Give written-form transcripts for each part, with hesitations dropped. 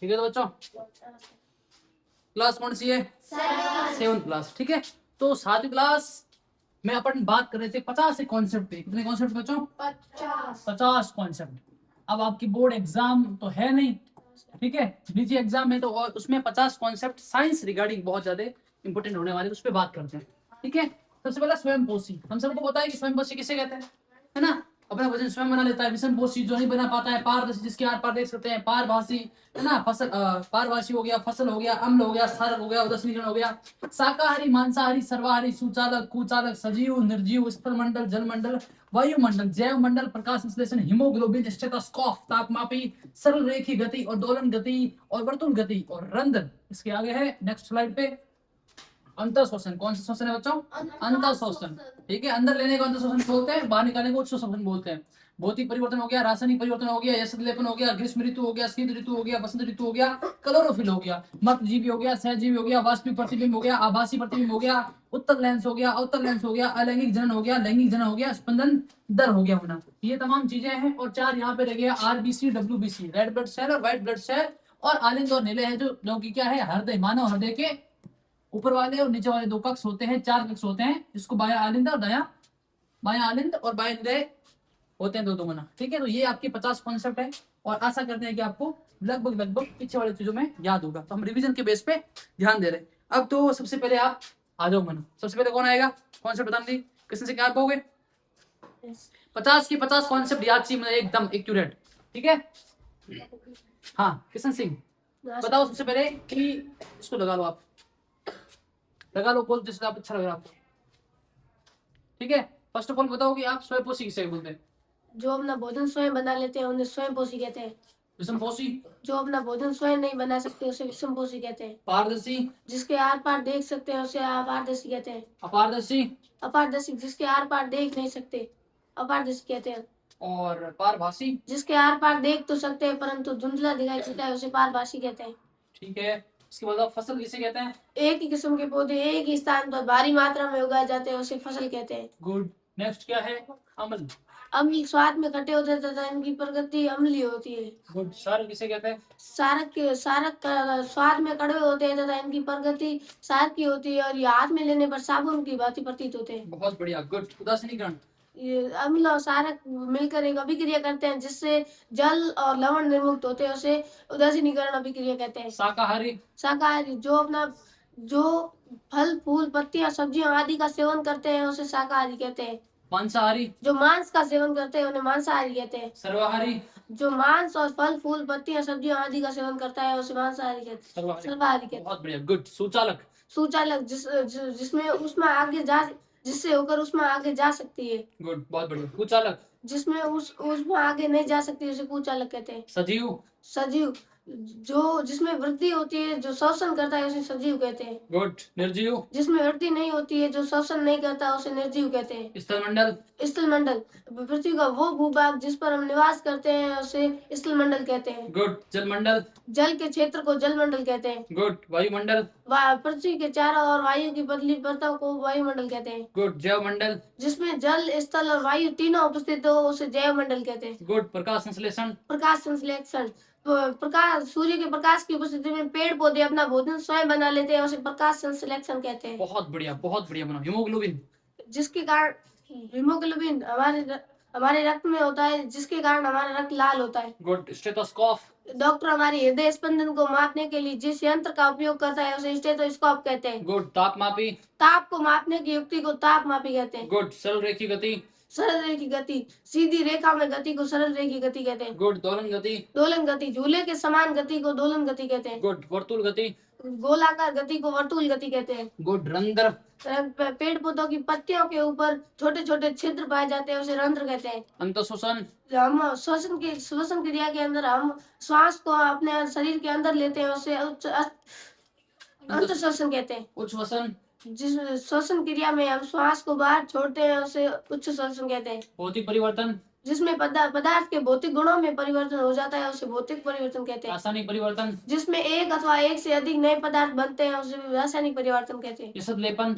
ठीक है तो बच्चों, क्लास कौन सी है? 7th class. ठीक है, तो 7वीं क्लास में अपन बात कर रहे थे 50 कॉन्सेप्ट पे। कितने कॉन्सेप्ट बच्चों? 50 कॉन्सेप्ट। अब आपकी बोर्ड एग्जाम तो है नहीं, ठीक है, निजी एग्जाम है, तो और उसमें 50 कॉन्सेप्ट साइंस रिगार्डिंग बहुत ज्यादा इंपोर्टेंट होने वाले, उस पर बात करते हैं। ठीक है, सबसे पहला स्वयंपोषी। हम सबको पता है कि स्वयंपोषी किसे कहते हैं, है ना? अपना वजन स्वयं बना लेता है। विषमपोषी जो नहीं बना पाता है। पारदर्शी जिसके आर पार देख सकते हैं। पारभासी, है ना? फसल पारभासी हो गया, फसल हो गया, अम्ल हो गया, क्षारक हो गया, उदासीकरण हो गया। शाकाहारी, मांसाहारी, सर्वाहारी, सुचालक, कुचालक, सजीव, निर्जीव, स्थलमंडल, जलमंडल, वायुमंडल, जैव मंडल, प्रकाश संश्लेषण, हीमोग्लोबिन, स्टेथोस्कोप, तापमापी, सरल रेखी गति और दोलन गति और वर्तुल गति और रंध्र। इसके आगे है नेक्स्ट स्लाइड पे अंतर शोषण। कौन सा शोषण है बच्चों? अंतर शोषण। ठीक है, अंदर लेने को अंतर शोषण बोलते हैं, बाहर निकालने को उच्च शोषण बोलते हैं। भौतिक परिवर्तन हो गया, रासायनिक परिवर्तन हो गया, एसिड लेपन हो गया, ग्रीष्म ऋतु हो गया, शीत ऋतु हो गया, बसंत ऋतु हो गया, क्लोरोफिल हो गया, मृतजीवी हो गया, सहजीवी हो गया, वास्तविक प्रतिबिंब हो गया, आभासी प्रतिबिंब हो गया, उत्तल लेंस हो गया, अवतल लेंस हो गया, अलैंगिक जनन हो गया, लैंगिक जनन हो गया, स्पंदन दर हो गया होना। ये तमाम चीजें हैं। और 4 यहाँ पे रह गया RBC, WBC, red blood cell और व्हाइट ब्लड सेल, और आलिंद और नीले है जो कि क्या है, हृदय, मानव हृदय के ऊपर वाले और नीचे वाले 2 कक्ष होते हैं, 4 कक्ष होते हैं, इसको बाया आलिंद और बाया आलिंद और बाया हृदय होते हैं, 2 गुना। ठीक है, तो ये आपके 50 कॉन्सेप्ट है, और आशा करते हैं कि आपको लगभग पीछे वाली चीजों में याद होगा। तो हम रिवीजन के बेस पे ध्यान दे रहे हैं। अब तो सबसे पहले आप आ जाओ मनो, सबसे पहले कौन आएगा? कॉन्सेप्ट बताने दी, किसने से क्या पाओगे? 50 की 50 कॉन्सेप्ट याद चाहिए मुझे, एकदम एक्यूरेट। ठीक है, हाँ किशन सिंह बताओ सबसे पहले कि इसको लगा लो, आप लगा लो पोल जैसे आप अच्छा लग रहा है आपको। ठीक है, फर्स्ट ऑफ ऑल बताओ कि आप स्वयंपोषी किसे बोलते हैं? जो अपना भोजन स्वयं बना लेते हैं उन्हें स्वयंपोषी कहते हैं। विषमपोषी? जो अपना भोजन स्वयं नहीं बना सकते उसे विषमपोषी कहते हैं। पारदर्शी? जिसके आर पार देख सकते हैं उसे अपारदर्शी कहते हैं। अपारदर्शी? अपारदर्शी जिसके आर पार देख नहीं सकते अपारदर्शी कहते हैं। और पारभासी? जिसके आर पार देख तो सकते हैं परंतु धुंधला दिखाई देता है उसे पारभासी कहते हैं। ठीक है, उसके बाद आप फसल किसे कहते हैं? एक ही किस्म के पौधे एक ही स्थान पर भारी मात्रा में उगाए जाते हैं उसे फसल कहते हैं। गुड। नेक्स्ट क्या है? अम्ल? अम्ल स्वाद में खट्टे होते हैं तथा इनकी प्रकृति अम्लीय होती है। गुड। क्षारक किसे कहते हैं? सारक स्वाद में कड़वे होते हैं तथा इनकी प्रकृति क्षार की होती है और ये हाथ में लेने पर साबुन की भांति प्रतीत होते हैं। बहुत बढ़िया, गुड। उदासीनीकरण? ये अम्ल और सारक मिलकर एक अभिक्रिया करते हैं जिससे जल और लवण निर्मुक्त होते हैं उसे उदासीनीकरण अभिक्रिया कहते हैं। शाकाहारी? शाकाहारी जो फल फूल पत्तियां सब्जियां आदि का सेवन करते हैं उसे शाकाहारी कहते हैं। मांसाहारी? जो मांस का सेवन करते हैं उन्हें मांसाहारी कहते हैं। सर्वाहारी? जो मांस और फल फूल पत्तियां सब्जियां आदि का सेवन करता है उसे मांसाहारी कहते हैं। सर्वाहारी कहते हैं। बहुत बढ़िया, गुड। सुचालक? सुचालक जिसमें जिससे होकर उसमें आगे जा सकती है। गुड, बहुत बढ़िया। कुचालक? जिसमें उसमें आगे नहीं जा सकती उसे कुचालक कहते हैं। सजीव? सजीव जिसमें वृद्धि होती है जो शोषण करता है उसे सजीव कहते हैं। गुड। निर्जीव? जिसमें वृद्धि नहीं होती है जो शोषण नहीं करता उसे निर्जीव कहते हैं। स्थलमंडल? स्थलमंडल पृथ्वी का वो भूभाग जिस पर हम निवास करते हैं उसे स्थलमंडल कहते हैं। गुड। जलमंडल? जल के क्षेत्र को जलमंडल कहते हैं। गुड। वायुमंडल? पृथ्वी के चारों ओर वायु की पतली परतों को वायुमंडल कहते हैं। गुड। जैवमंडल? जिसमें जल स्थल और वायु तीनों उपस्थित हो उसे जैवमंडल कहते हैं। गुड। प्रकाश संश्लेषण? प्रकाश संश्लेषण सूर्य के प्रकाश की उपस्थिति में पेड़ पौधे अपना भोजन स्वयं बना लेते हैं उसे प्रकाश संश्लेषण कहते हैं। बहुत बढ़िया बना। हीमोग्लोबिन? जिसके कारण हीमोग्लोबिन हमारे रक्त में होता है जिसके कारण हमारा रक्त लाल होता है। गुड। स्टेथोस्कोप? डॉक्टर हमारे हृदय स्पंदन को मापने के लिए जिस यंत्र का उपयोग करता है उसे स्टेथोस्कोप कहते हैं। गुड। तापमापी? ताप को मापने की युक्ति को तापमापी कहते हैं। गुड। सरल रेखी गति? सरल रेखी गति सीधी रेखा में गति को सरल रेखी गति कहते हैं। गुड। दोलन गति? दोलन गति झूले के समान गति को दोलन गति कहते हैं। गुड। वर्तुल गति? गोलाकार गति को वर्तुल गति कहते हैं। गुड। रंध्र? पेड़ पौधों की पत्तियों के ऊपर छोटे छोटे छिद्र पाए जाते हैं उसे रंध्र कहते हैं। अंतःशोषण? हम श्वसन क्रिया के अंदर हम श्वास को अपने शरीर के अंदर लेते हैं उसे अंतःश्वसन कहते हैं। उच्छ्वसन? जिस श्वसन क्रिया में हम श्वास को बाहर छोड़ते हैं उसे उच्च श्वसन कहते हैं। भौतिक परिवर्तन? जिसमें पदार्थ के भौतिक गुणों में परिवर्तन हो जाता है उसे भौतिक परिवर्तन कहते हैं। रासायनिक परिवर्तन, जिसमें एक अथवा एक से अधिक नए पदार्थ बनते हैं उसे रासायनिक परिवर्तन कहते हैं। इसद लेपन,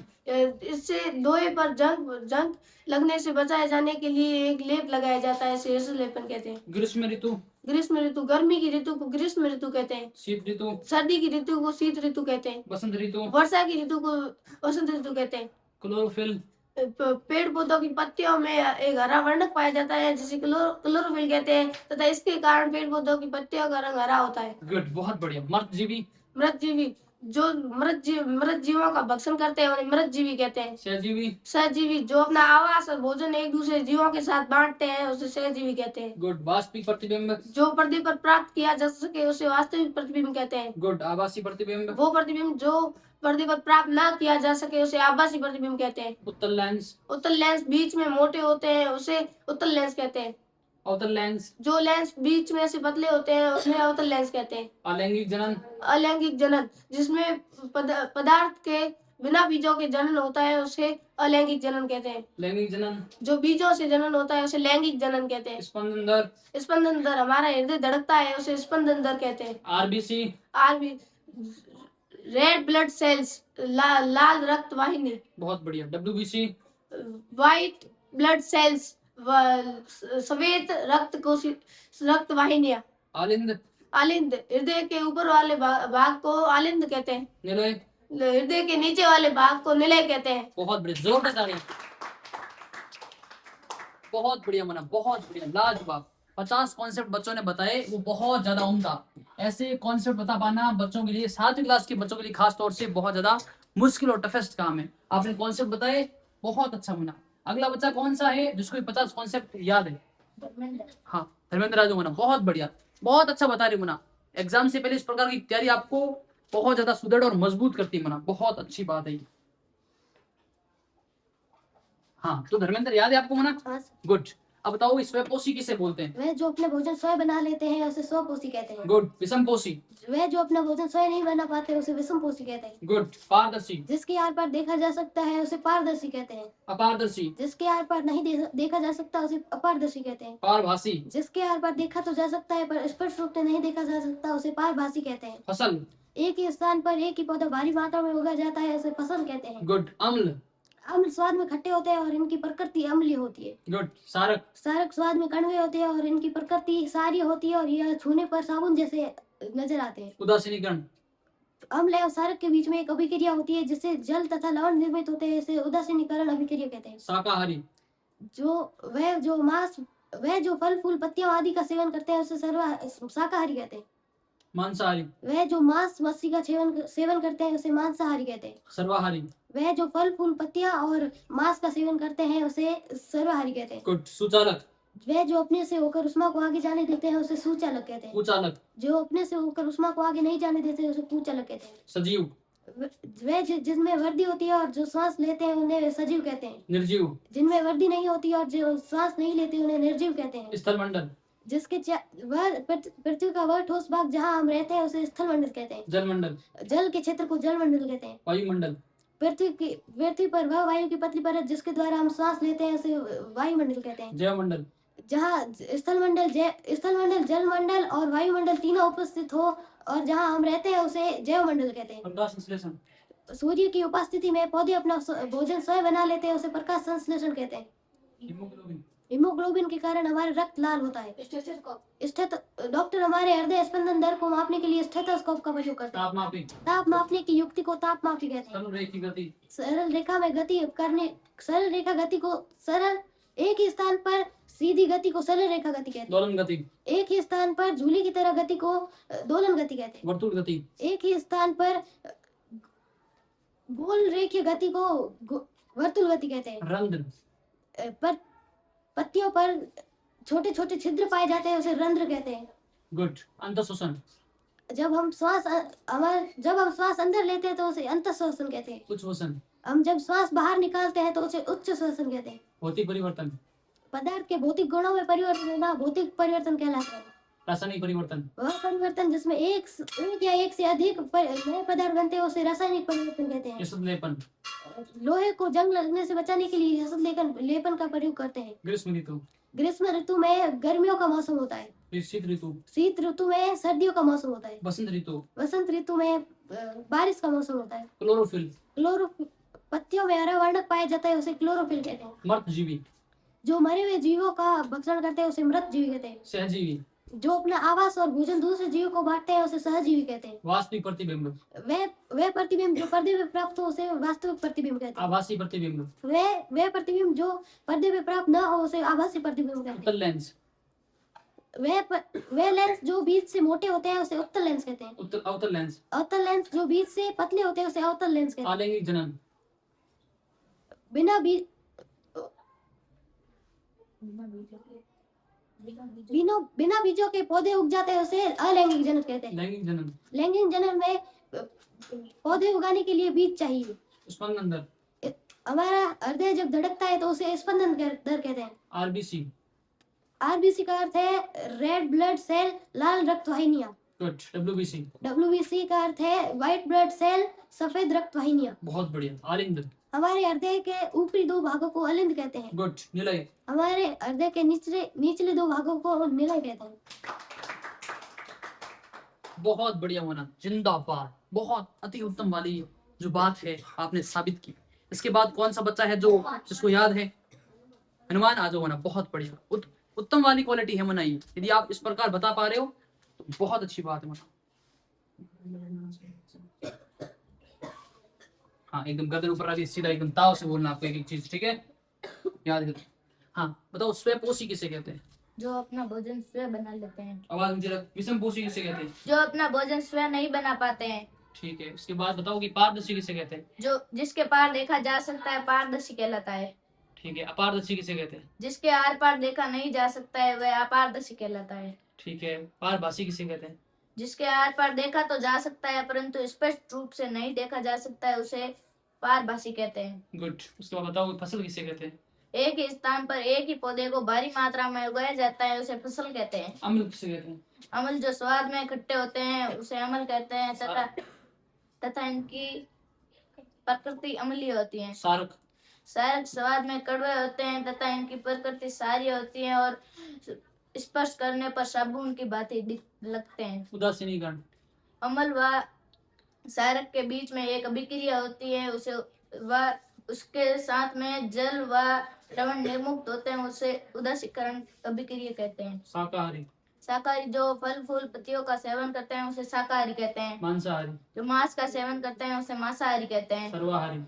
इससे लोहे पर जंग लगने से बचाए जाने के लिए एक लेप लगाया जाता है, इसे यसद लेपन कहते हैं। ग्रीष्म ऋतु, ग्रीष्म ऋतु, गर्मी की ऋतु को ग्रीष्म ऋतु कहते हैं। शीत ऋतु, सर्दी की ऋतु को शीत ऋतु कहते हैं। बसंत ऋतु, वर्षा की ऋतु को वसंत ऋतु कहते हैं। क्लोरोफिल, पेड़ पौधों की पत्तियों में एक हरा वर्णक पाया जाता है जिसे क्लोरोफिल कहते हैं तथा इसके कारण पेड़ पौधों की पत्तियों का रंग हरा होता है। गुड, बहुत बढ़िया। मृतजीवी, मृतजीवी, जो मृत जीवों का भक्षण करते हैं उन्हें मृतजीवी कहते हैं। सहजीवी, सहजीवी, जो अपना आवास और भोजन एक दूसरे जीवों के साथ बांटते हैं उसे सहजीवी कहते हैं। गुड। वास्तविक प्रतिबिंब, जो पृथ्वी पर प्राप्त किया जा सके उसे वास्तविक प्रतिबिंब कहते हैं। गुड। आभासी प्रतिबिंब, वो प्रतिबिंब जो पृथ्वी पर प्राप्त ना किया जा सके उसे आभासी प्रतिबिंब कहते हैं। उत्तल लेंस, उत्तल लेंस बीच में मोटे होते हैं उसे उत्तल लेंस कहते हैं। अवतल लेंस, जो लेंस बीच में से पतले होते हैं उन्हें अवतल लेंस कहते हैं। अलैंगिक जनन, अलैंगिक जनन, जिसमें पदार्थ के बिना बीजों के जनन होता है उसे अलैंगिक जनन कहते हैं। लैंगिक जनन, जो बीजों से जनन होता है उसे लैंगिक जनन कहते हैं। स्पंदन दर, स्पंदन दर, हमारा हृदय धड़कता है उसे स्पंदन दर कहते हैं। RBC, RB, red blood cells, लाल रक्त वाहिनी। बहुत बढ़िया। डब्ल्यूबीसी, व्हाइट ब्लड सेल्स, सफेद रक्त वाहिनियां। आलिंद, आलिंद, हृदय के ऊपर वाले भाग को आलिंद कहते हैं। निलय, हृदय के नीचे वाले भाग को निलय कहते हैं। बहुत बढ़िया, जोरदार तालियां। बहुत बढ़िया मना, बहुत बढ़िया, लाजवाब। 50 कॉन्सेप्ट बच्चों ने बताए, वो बहुत ज्यादा उम्दा। ऐसे कॉन्सेप्ट बता पाना बच्चों के लिए, 7वीं क्लास के बच्चों के लिए खास तौर से बहुत ज्यादा मुश्किल और टफेस्ट काम है। आपने कॉन्सेप्ट बताए, बहुत अच्छा मना। अगला बच्चा कौन सा है जिसको 50 कॉन्सेप्ट याद है? हाँ, धर्मेंद्र राजू मना, बहुत बढ़िया, बहुत अच्छा बता रही मना। एग्जाम से पहले इस प्रकार की तैयारी आपको बहुत ज्यादा सुदृढ़ और मजबूत करती है मना, बहुत अच्छी बात है। हाँ, तो धर्मेंद्र याद है आपको मना? गुड। अब बताओ, स्वयंपोषी किसे बोलते हैं? वह जो अपने भोजन स्वयं बना लेते हैं उसे स्वपोषी कहते हैं। गुड। विषमपोषी, वह जो अपना भोजन स्वयं नहीं बना पाते उसे विषमपोषी कहते हैं। गुड। पारदर्शी, जिसके आर पार देखा जा सकता है उसे पारदर्शी कहते हैं। अपारदर्शी, जिसके आर पार नहीं देखा जा सकता उसे अपारदर्शी कहते हैं। पारभासी, जिसके आर पार देखा तो जा सकता है पर स्पष्ट रूप से नहीं देखा जा सकता उसे पारभासी कहते हैं। फसल, एक ही स्थान पर एक ही पौधा भारी मात्रा में उगाया जाता है उसे फसल कहते हैं। गुड। अम्ल, अम्ल स्वाद में खट्टे होते हैं और इनकी प्रकृति अम्लीय होती है। गुड। सारक, सारक स्वाद में कड़वे होते हैं और इनकी प्रकृति सारी होती है और यह छूने पर साबुन जैसे नजर आते हैं। उदासीनीकरण, अम्ल और सारक के बीच में एक अभिक्रिया होती है जिससे जल तथा लवण निर्मित होते हैं, इसे उदासीनीकरण अभिक्रिया कहते हैं। शाकाहारी, वह जो फल फूल पत्तियों आदि का सेवन करते हैं उसे शाकाहारी कहते हैं। मांसाहारी, वह जो मांस मछली का सेवन करते हैं उसे मांसाहारी कहते हैं। सर्वाहारी, वह जो फल फूल पत्तियां और मांस का सेवन करते हैं उसे सर्वाहारी कहते हैं। गुड। सुचालक, वह जो अपने से होकर उष्मा को आगे जाने देते हैं उसे सुचालक कहते हैं। कुचालक, जो अपने से होकर उष्मा को आगे नहीं जाने देते उसे कुचालक कहते हैं। सजीव, वह जिसमें वर्दी होती है और जो श्वास लेते हैं उन्हें सजीव कहते हैं। निर्जीव, जिनमें वर्दी नहीं होती और जो श्वास नहीं लेते उन्हें निर्जीव कहते हैं। स्थलमंडल, पृथ्वी का वह ठोस भाग जहाँ हम रहते हैं उसे स्थलमंडल कहते हैं। जलमंडल, जल के क्षेत्र को जलमंडल कहते हैं। वायुमंडल, पृथ्वी पर वह वायु की पतली परत जिसके द्वारा हम सांस लेते हैं उसे वायुमंडल कहते हैं। जैवमंडल, जहाँ स्थलमंडल जलमंडल और वायुमंडल तीनों उपस्थित हो और जहाँ हम रहते हैं उसे जैवमंडल कहते हैं। प्रकाश संश्लेषण, सूर्य की उपस्थिति में पौधे अपना भोजन स्वयं बना लेते हैं उसे प्रकाश संश्लेषण कहते हैं। हीमोग्लोबिन, हीमोग्लोबिन के कारण हमारा रक्त लाल होता है। डॉक्टर हमारे हृदय स्पंदन दर को मापने के लिए स्टेथोस्कोप का प्रयोग करते हैं। तापमापी, ताप मापने की युक्ति को तापमापी कहते हैं। सरल रेखी गति, सरल एक ही स्थान पर सीधी गति को सरल रेखा गति कहते हैं। दोलन गति, एक ही स्थान पर झूली की तरह गति को दोलन गति कहते हैं। वर्तुल गति, एक ही स्थान पर गोल रेखीय गति को वर्तुल गति कहते हैं। रंध्र, पर पत्तियों पर छोटे छोटे छिद्र पाए जाते हैं उसे रंध्र कहते हैं। गुड। अंतःश्वसन, जब हम श्वास अंदर लेते हैं तो उसे अंतःश्वसन कहते हैं। उच्छ्वसन, हम जब श्वास बाहर निकालते हैं तो उसे उच्च श्वसन कहते हैं। भौतिक परिवर्तन, पदार्थ के भौतिक गुणों में परिवर्तन होना भौतिक परिवर्तन कहलाता है। रासायनिक परिवर्तन, वह परिवर्तन जिसमें एक या एक से अधिक नए पदार्थ बनते हैं उसे रासायनिक परिवर्तन कहते हैं। यसद लेपन, लोहे को जंग लगने से बचाने के लिए यसद लेपन का प्रयोग करते हैं। ग्रीष्म ऋतु, ग्रीष्म ऋतु में गर्मियों का मौसम होता है, फिर शीत ऋतु, शीत ऋतु में सर्दियों का मौसम होता है, बसंत ऋतु, वसंत ऋतु में बारिश का मौसम होता है। क्लोरोफिल, क्लोरोफिल, पत्तियों में हरा वर्णक पाया जाता है, उसे क्लोरोफिल कहते हैं। मर्तजीवी, जो मरे हुए जीवों का भक्षण करते हैं उसे मृत जीवी कहते हैं। सहजीवी, जो अपना आवास और भोजन दूसरे जीवों को बांटते हैं उसे सहजीवी कहते हैं। वास्तविक प्रतिबिंब, वे प्रतिबिंब जो पर्दे पे प्राप्त हो उसे वास्तविक प्रतिबिंब कहते हैं। आभासी प्रतिबिंब, वे प्रतिबिंब जो पर्दे पे प्राप्त न हो उसे आभासी प्रतिबिंब कहते उत्तल लेंस, हैं। वे लेंस जो बीच से मोटे होते हैं उसे उत्तल लेंस कहते हैं। अवतल लेंस, अवतल लेंस जो बीच से पतले होते हैं उसे अवतल लेंस कहते हैं। आलैंगिक जनन, बिना बीज बिना बीजों के पौधे उग जाते हैं उसे अलैंगिक जनन कहते हैं। लैंगिक जनन, लैंगिक जनन में पौधे उगाने के लिए बीज चाहिए। स्पंदन दर, हमारा हृदय जब धड़कता है तो उसे स्पंदन दर कहते हैं। आरबीसी, आरबीसी का अर्थ है रेड ब्लड सेल, लाल रक्त वाहिनियां। गुड, डब्ल्यूबीसी, डब्ल्यूबीसी का अर्थ है व्हाइट ब्लड सेल, सफेद रक्त वाहिनियां। बहुत बढ़िया, आलिंद, हमारे हृदय के ऊपरी दो भागों को अलिंद कहते हैं। गुड, निलय, हमारे हृदय के निचले दो भागों को निलय कहते हैं। बहुत बढ़िया होना, जिंदाबाद, बहुत अति उत्तम वाली जो बात है आपने साबित की। इसके बाद कौन सा बच्चा है जो जिसको याद है? हनुमान, आ जाओ ना, बहुत बढ़िया, उत्तम वाली क्वालिटी है मनाई। यदि आप इस प्रकार बता पा रहे हो तो बहुत अच्छी बात है मना। हाँ, एकदम गर्दन ऊपर वाली सीधा एकदम ताव से बोलना आपको एक एक चीज, ठीक है, याद कर। हाँ बताओ, स्वयंपोषी किसे कहते हैं? जो अपना भोजन स्वयं बना लेते हैं। आवाज मुझे विषमपोषी किसे कहते हैं? जो अपना भोजन स्वयं नहीं बना पाते हैं। ठीक है, इसके बाद बताओ कि पारदर्शी किसे कहते हैं? जो जिसके पार देखा जा सकता है पारदर्शी कहलाता है। ठीक है, अपारदर्शी किसे कहते हैं? जिसके आर पार देखा नहीं जा सकता है वह अपारदर्शी कहलाता है। ठीक है, पारभासी किसे कहते हैं? जिसके आर पार देखा तो जा सकता है परंतु स्पष्ट रूप से नहीं देखा जा सकता है उसे पारभासी कहते हैं। गुड, उसके बाद बताओ फसल किसे कहते हैं? एक ही स्थान पर एक ही पौधे को भारी मात्रा में उगाया जाता है उसे फसल कहते हैं। अम्ल किसे कहते हैं? अम्ल जो स्वाद में खट्टे होते हैं उसे अम्ल कहते हैं तथा इनकी प्रकृति अम्लीय होती है। सारक, सारक स्वाद में कड़वे होते हैं तथा इनकी प्रकृति सारी होती है और स्पर्श करने पर साबुन की भांति लगते हैं। उदासीनीकरण, अम्ल व सारक के बीच में एक अभिक्रिया होती है उसे व उसके साथ में जल व लवण निर्मुक्त होते हैं उसे उदासीकरण अभिक्रिया कहते हैं। शाकाहारी, शाकाहारी जो फल फूल पत्तियों का सेवन करते हैं उसे शाकाहारी कहते हैं। मांसाहारी, जो मांस का सेवन करते हैं उसे मांसाहारी कहते हैं। सर्वाहारी,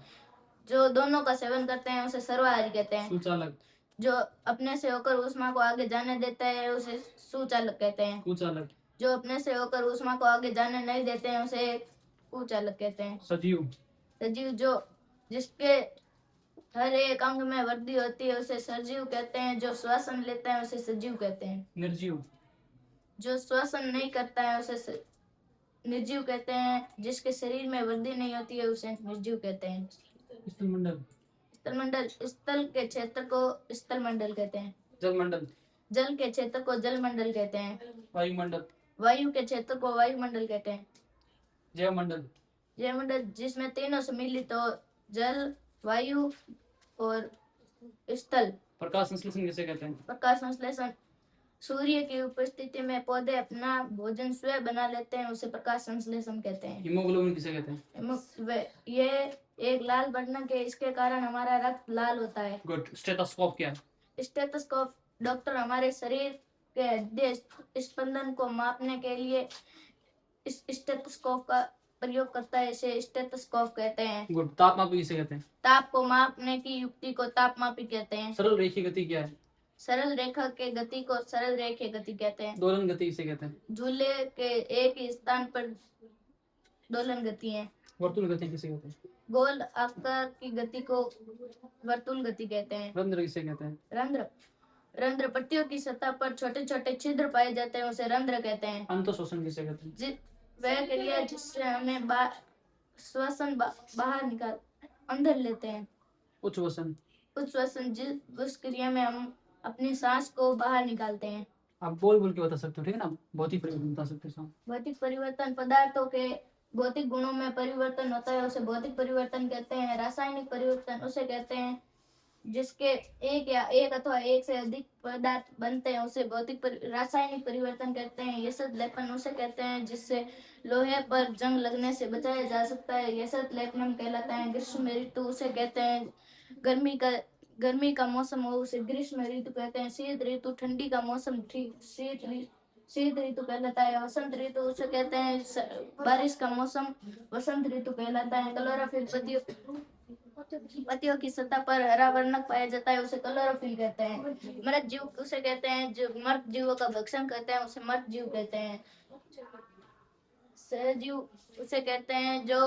जो दोनों का सेवन करते हैं उसे सर्वाहारी कहते हैं। सुचालक, जो अपने से होकर ऊष्मा को आगे जाने देता है उसे सुचालक कहते हैं। कुचालक, जो अपने से होकर ऊष्मा को आगे जाने नहीं देते हैं उसे कुचालक कहते हैं। सजीव, सजीव जो जिसके हर एक अंग में वृद्धि होती है उसे सजीव कहते हैं। जो श्वसन लेता है उसे सजीव कहते हैं। निर्जीव, जो श्वसन नहीं करता है उसे निर्जीव कहते हैं। जिसके शरीर में वृद्धि नहीं होती है उसे निर्जीव कहते हैं। स्थलमंडल, स्थलमंडल स्थल के क्षेत्र को स्थलमंडल कहते हैं। जलमंडल, जल के क्षेत्र को जलमंडल कहते हैं। वायुमंडल, वायु के क्षेत्र को वायुमंडल कहते हैं। जयमंडल, जयमंडल जिसमें तीनों सम्मिलित हो जल, वायु और स्थल। प्रकाश संश्लेषण किसे कहते हैं? प्रकाश संश्लेषण सूर्य की उपस्थिति में पौधे अपना भोजन स्वयं बना लेते हैं उसे प्रकाश संश्लेषण कहते हैं। हीमोग्लोबिन किसे कहते हैं? ये एक लाल वर्णक है, इसके कारण हमारा रक्त लाल होता है। गुड, स्टेथोस्कोप क्या है? स्टेथोस्कोप डॉक्टर हमारे शरीर के हृदय स्पंदन को मापने के लिए इस स्टेथोस्कोप का प्रयोग करता है, इसे स्टेथोस्कोप कहते हैं। गुड, तापमापी किसे कहते हैं? ताप को मापने की युक्ति को तापमापी कहते हैं। सरल रेखीय गति क्या है? सरल रेखा के गति को सरल रेखीय गति कहते हैं। दोलन गति किसे कहते हैं? झूले के एक ही स्थान पर दोलन गति है। वर्तुल गति किसे कहते हैं? गोल आकार की गति को वर्तुल गति कहते हैं। रंध्र किसे कहते हैं? रंध्र रंध्र पट्टियों की सतह पर छोटे छोटे छिद्र पाए जाते हैं उसे रंध्र कहते हैं। अंतःश्वसन किसे कहते हैं? वह क्रिया जिससे हमें श्वसन बाहर निकाल अंदर लेते हैं। उच्छ्वसन, उच्छ्वसन उस क्रिया में हम अपनी सांस को बाहर निकालते हैं। आप बोल बोल के बता सकते हो, ठीक है ना? भौतिक परिवर्तन बता सकते हो। भौतिक परिवर्तन पदार्थों के भौतिक गुणों में परिवर्तन होता है उसे भौतिक परिवर्तन कहते हैं। रासायनिक परिवर्तन उसे कहते हैं जिसके एक या एक अथवा एक से अधिक पदार्थ बनते हैं उसे रासायनिक परिवर्तन कहते हैं। यशत लेपन उसे कहते हैं जिससे लोहे पर जंग लगने से बचाया जा सकता है, यशत लेपनम कहलाता है। ग्रीष्म ऋतु उसे कहते हैं गर्मी का मौसम हो उसे ग्रीष्म ऋतु कहते हैं। शीत ऋतु ठंडी का मौसम शीत ऋतु कहलाता है। वसंत ऋतु उसे कहते हैं बारिश का मौसम वसंत ऋतु कहलाता है। क्लोरोफिल पत्तियों की सतह पर हरा वर्णक पाया जाता है उसे क्लोरोफिल कहते हैं। मृत जीव उसे कहते हैं जो मृत जीवों का भक्षण करते हैं उसे मृत जीव कहते हैं। सहजीव उसे कहते हैं जो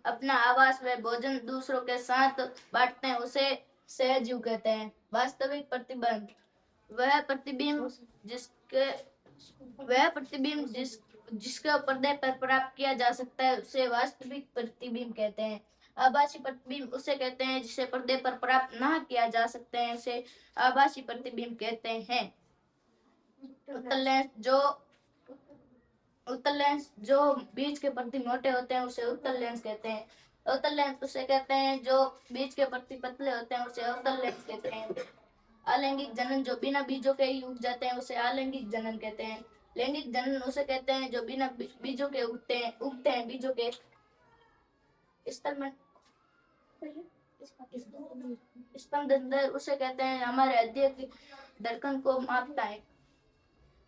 अपना आवास व भोजन दूसरों के साथ बांटते हैं उसे सहजीव कहते हैं। वास्तविक प्रतिबिंब वह प्रतिबिंब जिसका पर्दे पर प्राप्त किया जा सकता है उसे वास्तविक प्रतिबिंब कहते हैं। आभासी प्रतिबिंब उसे कहते हैं जिसे पर्दे पर प्राप्त ना किया जा सकते हैं उसे आभासी प्रतिबिंब कहते हैं। उत्तल लेंस जो बीच के प्रति मोटे होते हैं उसे उत्तल लेंस कहते हैं। अवतल लेंस उसे कहते हैं जो बीच के प्रति पतले होते हैं उसे अवतल लेंस कहते हैं। अलैंगिक जनन जो बिना बीजों के ही उग जाते हैं उसे अलैंगिक जनन कहते हैं। लैंगिक जनन उसे कहते हैं जो बिना बीजों के उगते हैं बीजों के। स्पंदन दर उसे कहते हैं हमारे हृदय की धड़कन को मापता है।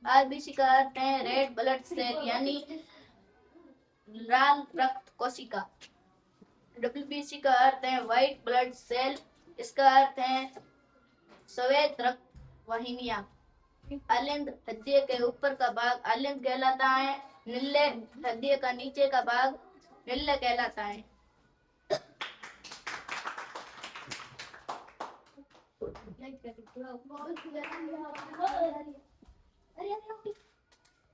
आरबीसी का अर्थ है रेड ब्लड सेल यानी लाल रक्त कोशिका। डब्ल्यूबीसी का अर्थ है व्हाइट ब्लड सेल, इसका अर्थ है श्वेत रक्त वाहिनियां। आलिंद हृदय के ऊपर का भाग आलिंद कहलाता है, नीले हृदय का नीचे का भाग नीले कहलाता है। अरे